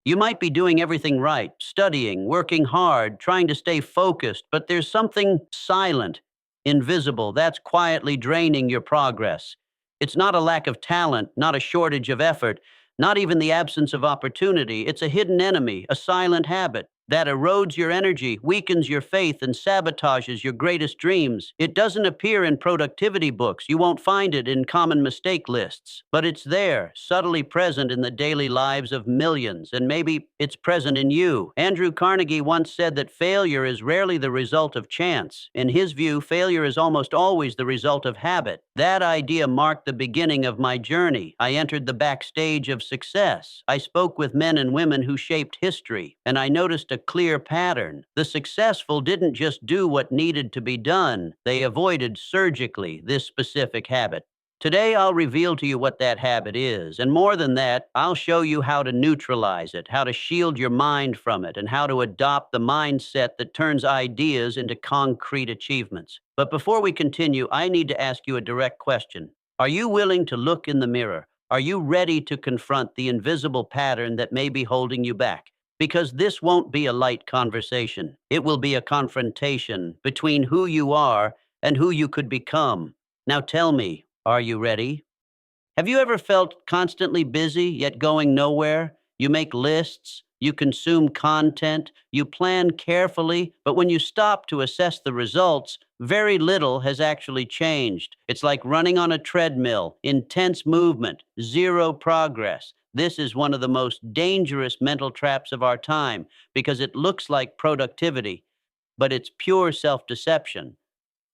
You might be doing everything right, studying, working hard, trying to stay focused, but there's something silent, invisible, that's quietly draining your progress. It's not a lack of talent, not a shortage of effort, not even the absence of opportunity. It's a hidden enemy, a silent habit that erodes your energy, weakens your faith, and sabotages your greatest dreams. It doesn't appear in productivity books. You won't find it in common mistake lists, but it's there, subtly present in the daily lives of millions, and maybe it's present in you. Andrew Carnegie once said that failure is rarely the result of chance. In his view, failure is almost always the result of habit. That idea marked the beginning of my journey. I entered the backstage of success. I spoke with men and women who shaped history, and I noticed a clear pattern. The successful didn't just do what needed to be done, they avoided surgically this specific habit. Today, I'll reveal to you what that habit is, and more than that, I'll show you how to neutralize it, how to shield your mind from it, and how to adopt the mindset that turns ideas into concrete achievements. But before we continue, I need to ask you a direct question. Are you willing to look in the mirror? Are you ready to confront the invisible pattern that may be holding you back? Because this won't be a light conversation. It will be a confrontation between who you are and who you could become. Now tell me, are you ready? Have you ever felt constantly busy yet going nowhere? You make lists, you consume content, you plan carefully, but when you stop to assess the results, very little has actually changed. It's like running on a treadmill, intense movement, zero progress. This is one of the most dangerous mental traps of our time because it looks like productivity, but it's pure self deception.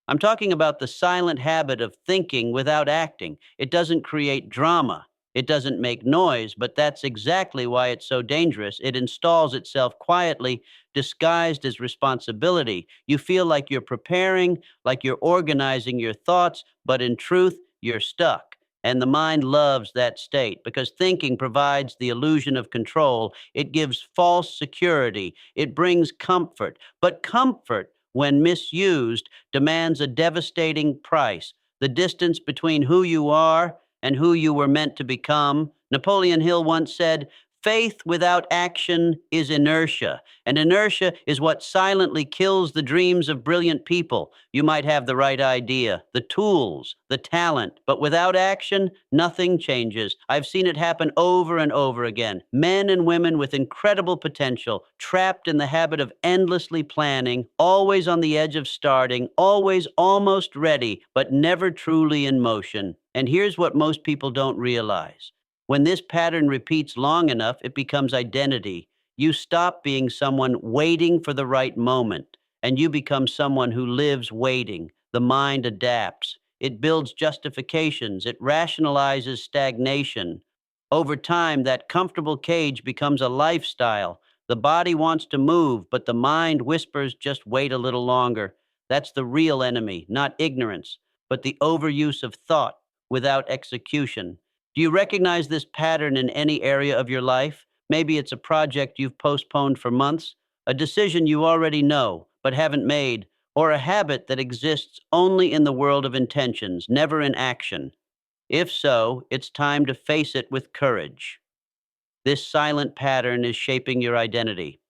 I'm talking about the silent habit of thinking without acting. It doesn't create drama. It doesn't make noise, but that's exactly why it's so dangerous. It installs itself quietly, disguised as responsibility. You feel like you're preparing, like you're organizing your thoughts, but in truth, you're stuck. And the mind loves that state because thinking provides the illusion of control. It gives false security. It brings comfort. But comfort, when misused, demands a devastating price. The distance between who you are and who you were meant to become. Napoleon Hill once said, faith without action is inertia, and inertia is what silently kills the dreams of brilliant people. You might have the right idea, the tools, the talent, but without action, nothing changes. I've seen it happen over and over again. Men and women with incredible potential, trapped in the habit of endlessly planning, always on the edge of starting, always almost ready, but never truly in motion. And here's what most people don't realize. When this pattern repeats long enough, it becomes identity. You stop being someone waiting for the right moment, and you become someone who lives waiting. The mind adapts. It builds justifications. It rationalizes stagnation. Over time, that comfortable cage becomes a lifestyle. The body wants to move, but the mind whispers, just wait a little longer. That's the real enemy, not ignorance, but the overuse of thought without execution. Do you recognize this pattern in any area of your life? Maybe it's a project you've postponed for months, a decision you already know but haven't made, or a habit that exists only in the world of intentions, never in action. If so, it's time to face it with courage. This silent pattern is shaping your identity.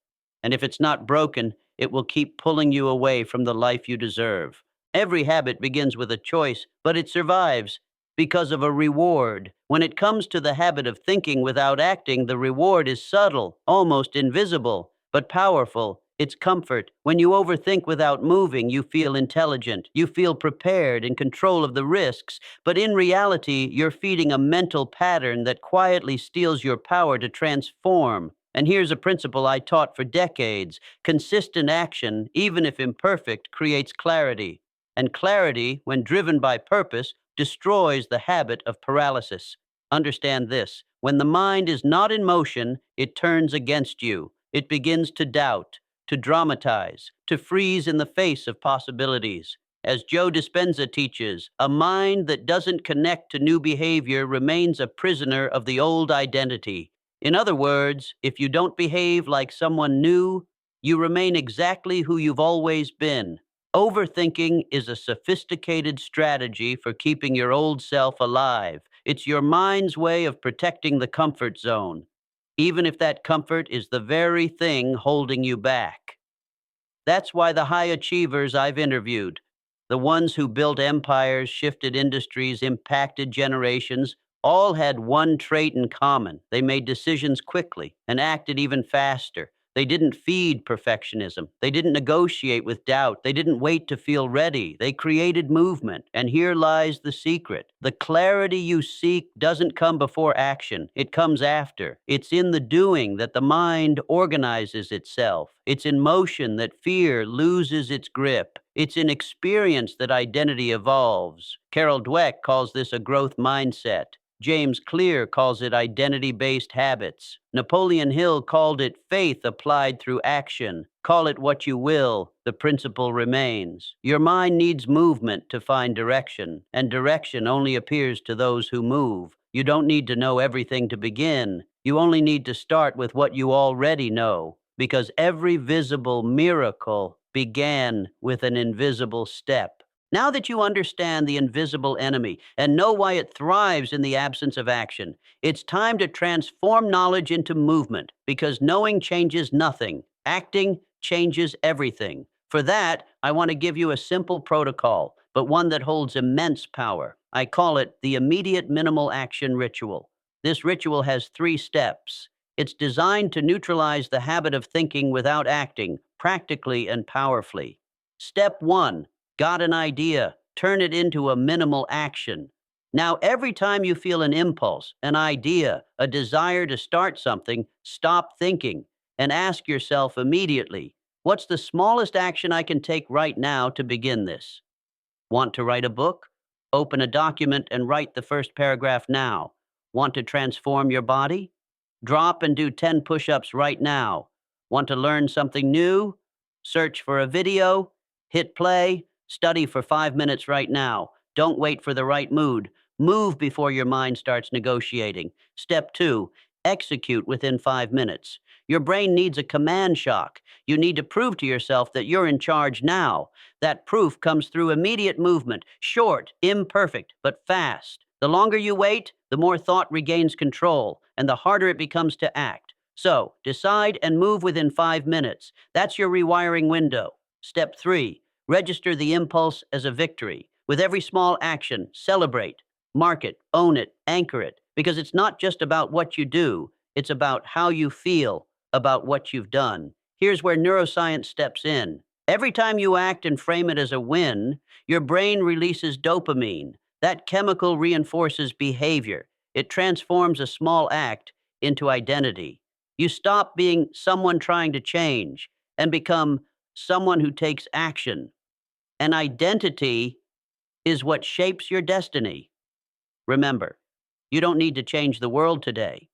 And if it's not broken, it will keep pulling you away from the life you deserve. Every habit begins with a choice, but it survives because of a reward. When it comes to the habit of thinking without acting, the reward is subtle, almost invisible, but powerful. It's comfort. When you overthink without moving, you feel intelligent. You feel prepared, in control of the risks. But in reality, you're feeding a mental pattern that quietly steals your power to transform. And here's a principle I taught for decades. Consistent action, even if imperfect, creates clarity. And clarity, when driven by purpose, destroys the habit of paralysis. Understand this. When the mind is not in motion, it turns against you. It begins to doubt, to dramatize, to freeze in the face of possibilities. As Joe Dispenza teaches, a mind that doesn't connect to new behavior remains a prisoner of the old identity. In other words, if you don't behave like someone new, you remain exactly who you've always been. Overthinking is a sophisticated strategy for keeping your old self alive. It's your mind's way of protecting the comfort zone. even if that comfort is the very thing holding you back. That's why the high achievers I've interviewed, the ones who built empires, shifted industries, impacted generations, all had one trait in common. They made decisions quickly and acted even faster. They didn't feed perfectionism. They didn't negotiate with doubt. They didn't wait to feel ready. They created movement. And here lies the secret. The clarity you seek doesn't come before action, it comes after. It's in the doing that the mind organizes itself. It's in motion that fear loses its grip. It's in experience that identity evolves. Carol Dweck calls this a growth mindset. James Clear calls it identity-based habits. Napoleon Hill called it faith applied through action. Call it what you will, the principle remains. Your mind needs movement to find direction, and direction only appears to those who move. You don't need to know everything to begin. You only need to start with what you already know, because every visible miracle began with an invisible step. Now that you understand the invisible enemy and know why it thrives in the absence of action, it's time to transform knowledge into movement, because knowing changes nothing. Acting changes everything. For that, I want to give you a simple protocol, but one that holds immense power. I call it the immediate minimal action ritual. This ritual has 3 steps. It's designed to neutralize the habit of thinking without acting, practically and powerfully. Step 1. Got an idea. Turn it into a minimal action. Now, every time you feel an impulse, an idea, a desire to start something, stop thinking and ask yourself immediately, what's the smallest action I can take right now to begin this? Want to write a book? Open a document and write the first paragraph now. Want to transform your body? Drop and do 10 push ups right now. Want to learn something new? Search for a video, hit play, study for 5 minutes right now. Don't wait for the right mood. Move before your mind starts negotiating. Step 2, execute within 5 minutes. Your brain needs a command shock. You need to prove to yourself that you're in charge now. That proof comes through immediate movement, short, imperfect, but fast. The longer you wait, the more thought regains control, and the harder it becomes to act. So, decide and move within 5 minutes. That's your rewiring window. Step 3, register the impulse as a victory. With every small action, celebrate, mark it, own it, anchor it, because it's not just about what you do, it's about how you feel about what you've done. Here's where neuroscience steps in. Every time you act and frame it as a win, your brain releases dopamine. That chemical reinforces behavior. It transforms a small act into identity. You stop being someone trying to change and become someone who takes action. An identity is what shapes your destiny. Remember, you don't need to change the world today,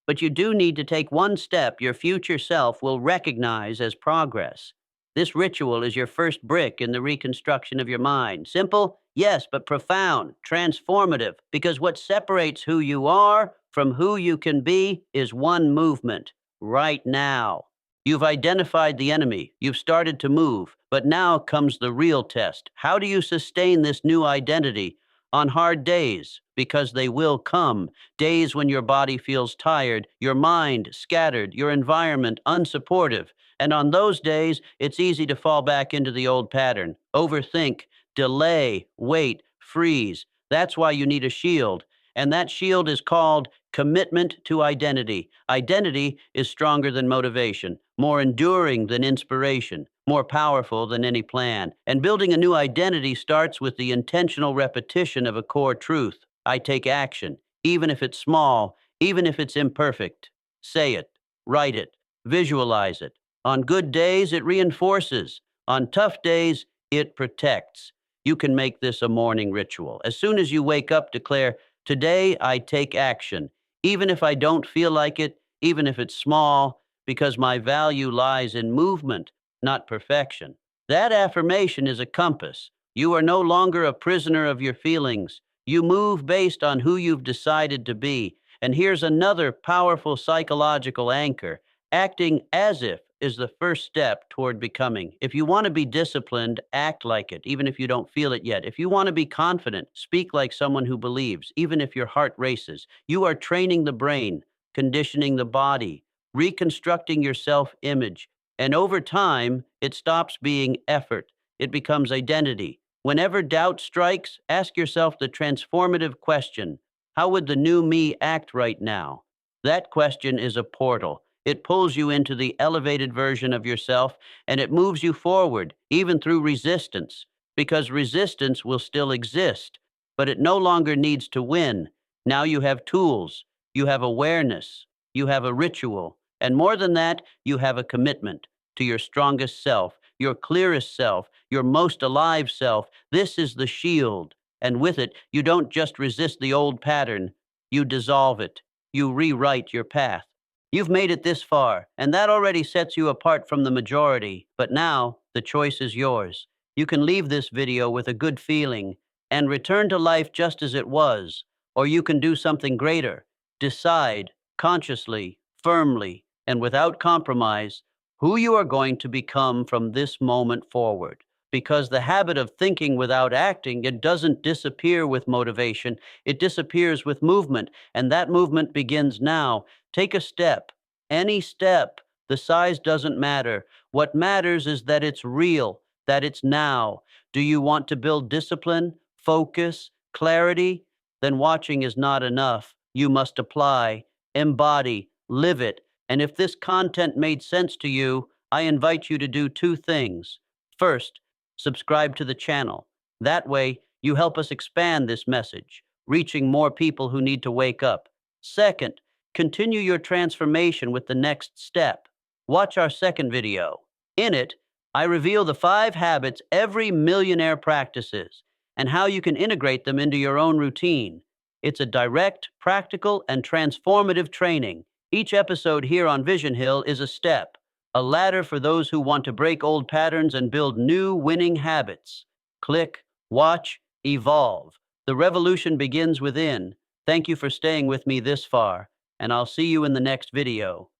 but you do need to take one step your future self will recognize as progress. This ritual is your first brick in the reconstruction of your mind. Simple, yes, but profound, transformative, because what separates who you are from who you can be is one movement, right now. You've identified the enemy, you've started to move, but now comes the real test. How do you sustain this new identity on hard days? Because they will come. Days when your body feels tired, your mind scattered, your environment unsupportive. And on those days, it's easy to fall back into the old pattern. Overthink, delay, wait, freeze. That's why you need a shield. And that shield is called commitment to identity. Identity is stronger than motivation, more enduring than inspiration, more powerful than any plan. And building a new identity starts with the intentional repetition of a core truth. I take action, even if it's small, even if it's imperfect. Say it, write it, visualize it. On good days, it reinforces. On tough days, it protects. You can make this a morning ritual. As soon as you wake up, declare, today I take action, even if I don't feel like it, even if it's small, because my value lies in movement, not perfection. That affirmation is a compass. You are no longer a prisoner of your feelings. You move based on who you've decided to be. And here's another powerful psychological anchor. Acting as if is the first step toward becoming. If you want to be disciplined, act like it, even if you don't feel it yet. If you want to be confident, speak like someone who believes, even if your heart races. You are training the brain, conditioning the body, reconstructing your self image. And over time, it stops being effort, it becomes identity. Whenever doubt strikes, ask yourself the transformative question: how would the new me act right now? That question is a portal. It pulls you into the elevated version of yourself and it moves you forward, even through resistance, because resistance will still exist, but it no longer needs to win. Now you have tools, you have awareness, you have a ritual, and more than that, you have a commitment to your strongest self, your clearest self, your most alive self. This is the shield. And with it, you don't just resist the old pattern, you dissolve it. You rewrite your path. You've made it this far, and that already sets you apart from the majority. But now, the choice is yours. You can leave this video with a good feeling and return to life just as it was, or you can do something greater. Decide consciously, firmly, and without compromise who you are going to become from this moment forward. Because the habit of thinking without acting, it doesn't disappear with motivation, it disappears with movement, and that movement begins now. Take a step, any step. The size doesn't matter. What matters is that it's real, that it's now. Do you want to build discipline, focus, clarity? Then watching is not enough. You must apply, embody, live it. And if this content made sense to you, I invite you to do two things. First, subscribe to the channel. That way, you help us expand this message, reaching more people who need to wake up. Second, continue your transformation with the next step. Watch our second video. In it, I reveal the 5 habits every millionaire practices and how you can integrate them into your own routine. It's a direct, practical, and transformative training. Each episode here on Vision Hill is a step, a ladder for those who want to break old patterns and build new winning habits. Click, watch, evolve. The revolution begins within. Thank you for staying with me this far, and I'll see you in the next video.